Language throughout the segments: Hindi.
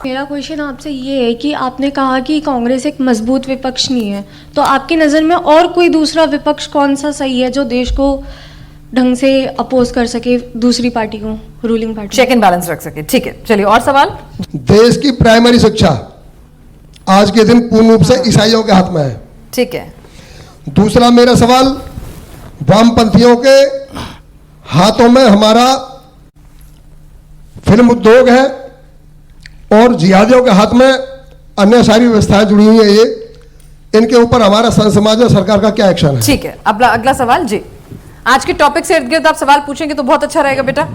मेरा क्वेश्चन आपसे ये है कि आपने कहा कि कांग्रेस एक मजबूत विपक्ष नहीं है, तो आपकी नज़र में और कोई दूसरा विपक्ष कौन सा सही है जो देश को ढंग से अपोज कर सके दूसरी पार्टी को, ruling party? Check and balance रख सके। ठीक है, चलिए और सवाल। देश की प्राइमरी शिक्षा आज के दिन पूर्ण रूप से ईसाइयों के हाथ में है। ठीक है। दूसरा मेरा सवाल, वामपंथियों के हाथों में हमारा फिल्म उद्योग है और जिहादियों के हाथ में अन्य सारी व्यवस्थाएं जुड़ी हुई है। ये इनके ऊपर हमारा संत समाज और सरकार का क्या एक्शन है? ठीक है, अगला सवाल जी। आज के टॉपिक से इर्द गिर्द आप सवाल पूछेंगे तो बहुत अच्छा रहेगा बेटा।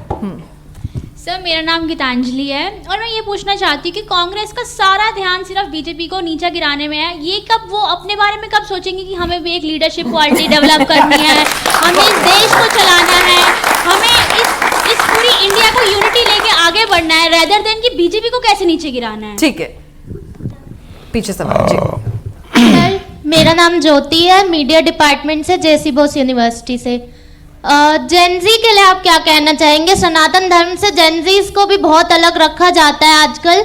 सर, मेरा नाम गीतांजलि है और मैं ये पूछना चाहती हूँ कि कांग्रेस का सारा ध्यान सिर्फ बीजेपी को नीचा गिराने में है। ये कब वो अपने बारे में कब सोचेंगे कि हमें भी एक लीडरशिप क्वालिटी डेवलप करनी है, हमें इस देश को चलाना है, हमें इस पूरी इंडिया को यूनिटी लेके आगे बढ़ना है, रेदर देन कि बीजेपी को कैसे नीचे गिराना है। ठीक है, पीछे सवाल जी। सर, मेरा नाम ज्योति है, मीडिया डिपार्टमेंट से, जेसी बोस यूनिवर्सिटी से। जेनजी के लिए आप क्या कहना चाहेंगे? सनातन धर्म से जेनजीज को भी बहुत अलग रखा जाता है आजकल,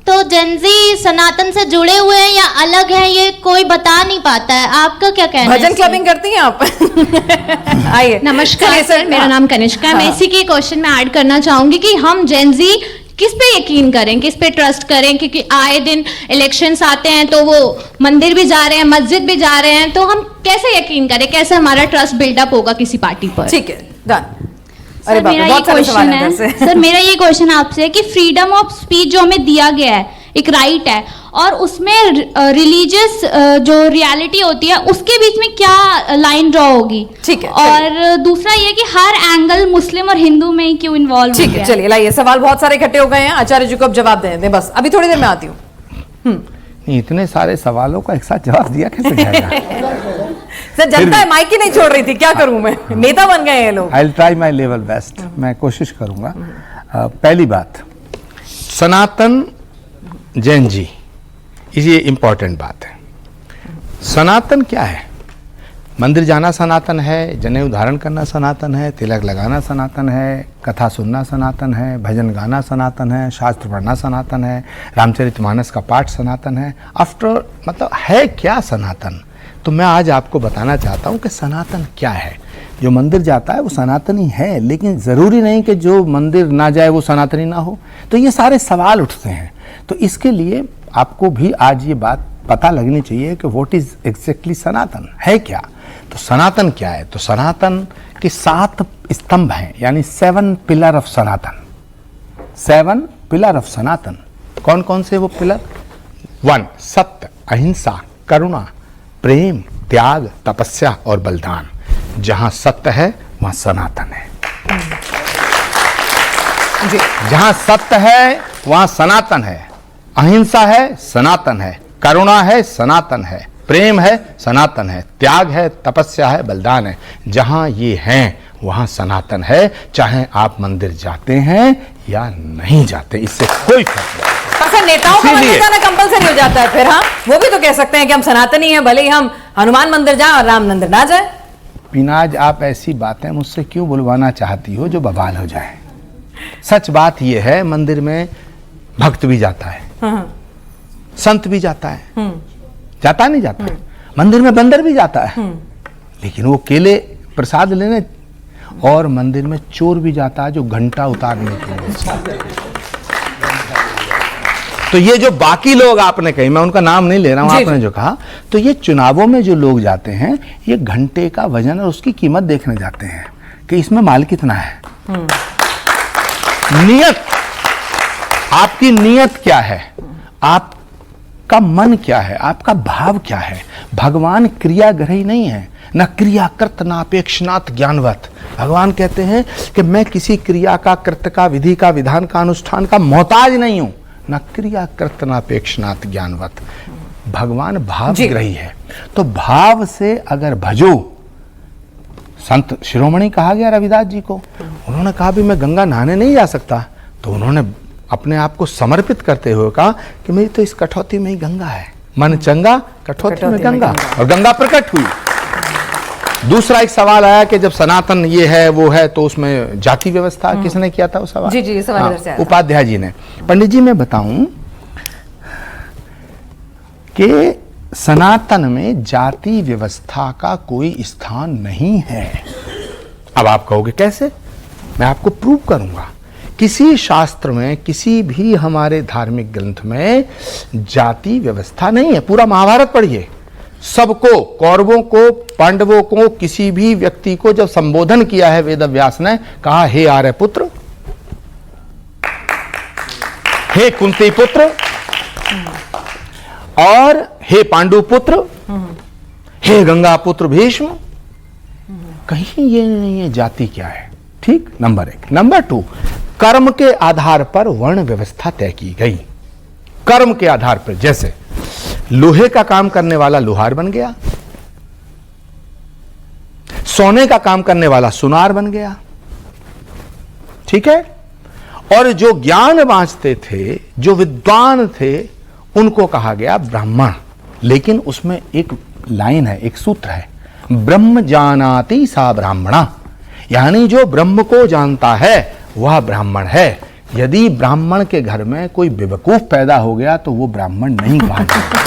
तो जेनजी सनातन से जुड़े हुए हैं या अलग हैं ये कोई बता नहीं पाता है। आपका क्या कहना है? भजन क्लबिंग करती हैं आप? आइए। नमस्कार सर, मेरा नाम कनिष्का। मैं इसी के क्वेश्चन में ऐड करना चाहूंगी कि हम जेनजी किस पे यकीन करें, किस पे ट्रस्ट करें, क्योंकि आए दिन इलेक्शंस आते हैं तो वो मंदिर भी जा रहे हैं, मस्जिद भी जा रहे हैं, तो हम कैसे यकीन करें, कैसे हमारा ट्रस्ट बिल्डअप होगा किसी पार्टी पर? ठीक है, डन। सर, मेरा ये क्वेश्चन है, सर मेरा ये क्वेश्चन आपसे है कि फ्रीडम ऑफ स्पीच जो हमें दिया गया है, एक राइट है, और उसमें रिलीजियस जो रियलिटी होती है उसके बीच में क्या लाइन ड्रॉ होगी? ठीक है। और दूसरा ये कि हर एंगल मुस्लिम और हिंदू में क्यों इन्वॉल्व? ठीक है, चलिए लाइए, सवाल बहुत सारे इकट्ठे हो गए हैं। आचार्य जी को अब जवाब दे दें, बस अभी थोड़ी देर में आती हूँ। इतने सारे सवालों का एक साथ जवाब दिया कैसे जाएगा? सर, जनता है, माइक ही नहीं छोड़ रही थी, क्या करूं मैं? नेता बन गए ये लोग। I will try my level best, मैं कोशिश करूंगा। पहली बात, सनातन जैन जी, ये इंपॉर्टेंट बात है। सनातन क्या है? मंदिर जाना सनातन है, जनेऊ धारण करना सनातन है, तिलक लगाना सनातन है, कथा सुनना सनातन है, भजन गाना सनातन है, शास्त्र पढ़ना सनातन है, रामचरितमानस का पाठ सनातन है। आफ्टर मतलब है क्या सनातन? तो मैं आज आपको बताना चाहता हूँ कि सनातन क्या है। जो मंदिर जाता है वो सनातनी है, लेकिन ज़रूरी नहीं कि जो मंदिर ना जाए वो सनातनी ना हो। तो ये सारे सवाल उठते हैं। तो इसके लिए आपको भी आज ये बात पता लगनी चाहिए कि व्हाट इज एग्जैक्टली सनातन है क्या। तो सनातन क्या है? तो सनातन के 7 स्तंभ हैं, यानी 7 pillar of Sanatan. 7 pillar of Sanatan कौन कौन से वो पिलर? 1 सत्य, अहिंसा, करुणा, प्रेम, त्याग, तपस्या और बलिदान। जहां सत्य है वहां सनातन है। जहां सत्य है वहां सनातन है, अहिंसा है सनातन है, करुणा है सनातन है, प्रेम है सनातन है, त्याग है, तपस्या है, बलिदान है। जहां ये हैं वहां सनातन है, चाहे आप मंदिर जाते हैं या नहीं जाते, इससे कोई फर्क नहीं। सर, नेताओं का मंदिर जाना कंपलसरी हो जाता है फिर? हाँ, वो भी तो कह सकते हैं कि हम सनातनी हैं, भले ही हम हनुमान मंदिर जाएं और राम मंदिर ना जाए। पिनाज, आप ऐसी बातें मुझसे क्यों बुलवाना चाहती हो जो बवाल हो जाए? सच बात यह है, मंदिर में भक्त भी जाता है, संत भी जाता है, जाता नहीं जाता है, मंदिर में बंदर भी जाता है, लेकिन वो केले प्रसाद लेने, और मंदिर में चोर भी जाता है जो घंटा उतारने के लिए। तो ये जो बाकी लोग आपने कही, मैं उनका नाम नहीं ले रहा हूं, आपने जो कहा, तो ये चुनावों में जो लोग जाते हैं, ये घंटे का वजन और उसकी कीमत देखने जाते हैं कि इसमें माल कितना है। नियत, आपकी नियत क्या है, आपका मन क्या है, आपका भाव क्या है। भगवान क्रियाग्रही नहीं है, न क्रियाकृत न अपेक्षनात् ज्ञानवत। भगवान कहते हैं कि मैं किसी क्रिया का, कृत्य का, विधि का, विधान का, अनुष्ठान का मोहताज नहीं हूं, न क्रियाकृत न अपेक्षनात् ज्ञानवत। भगवान भावग्रही है, तो भाव से अगर भजो। संत शिरोमणि कहा गया रविदास जी को, उन्होंने कहा भी मैं गंगा नहाने नहीं जा सकता, तो उन्होंने अपने आप को समर्पित करते हुए कहा कि मेरी तो इस कठौती में ही गंगा है। मन चंगा कठौती में गंगा, और गंगा प्रकट हुई। दूसरा एक सवाल आया कि जब सनातन ये है वो है, तो उसमें जाति व्यवस्था किसने किया था वो सवाल? जी जी, सवाल इधर से आया था। उपाध्याय जी ने। पंडित जी मैं बताऊं कि सनातन में जाति व्यवस्था का कोई स्थान नहीं है। अब आप कहोगे कैसे? मैं आपको प्रूव करूंगा। किसी शास्त्र में, किसी भी हमारे धार्मिक ग्रंथ में जाति व्यवस्था नहीं है। पूरा महाभारत पढ़िए, सबको, कौरवों को, पांडवों को, किसी भी व्यक्ति को जब संबोधन किया है वेदव्यास ने, कहा हे आर्य पुत्र, हे कुंती पुत्र और हे पांडु पुत्र, हे गंगा पुत्र भीष्म। कहीं ये नहीं है जाति क्या है। ठीक, नंबर 1। नंबर 2, कर्म के आधार पर वर्ण व्यवस्था तय की गई। कर्म के आधार पर, जैसे लोहे का काम करने वाला लोहार बन गया, सोने का काम करने वाला सुनार बन गया। ठीक है। और जो ज्ञान बांचते थे, जो विद्वान थे, उनको कहा गया ब्राह्मण। लेकिन उसमें एक लाइन है, एक सूत्र है, ब्रह्म जानाति सा ब्राह्मणा, यानी जो ब्रह्म को जानता है वह ब्राह्मण है। यदि ब्राह्मण के घर में कोई बेवकूफ पैदा हो गया तो वो ब्राह्मण नहीं कहा जाता।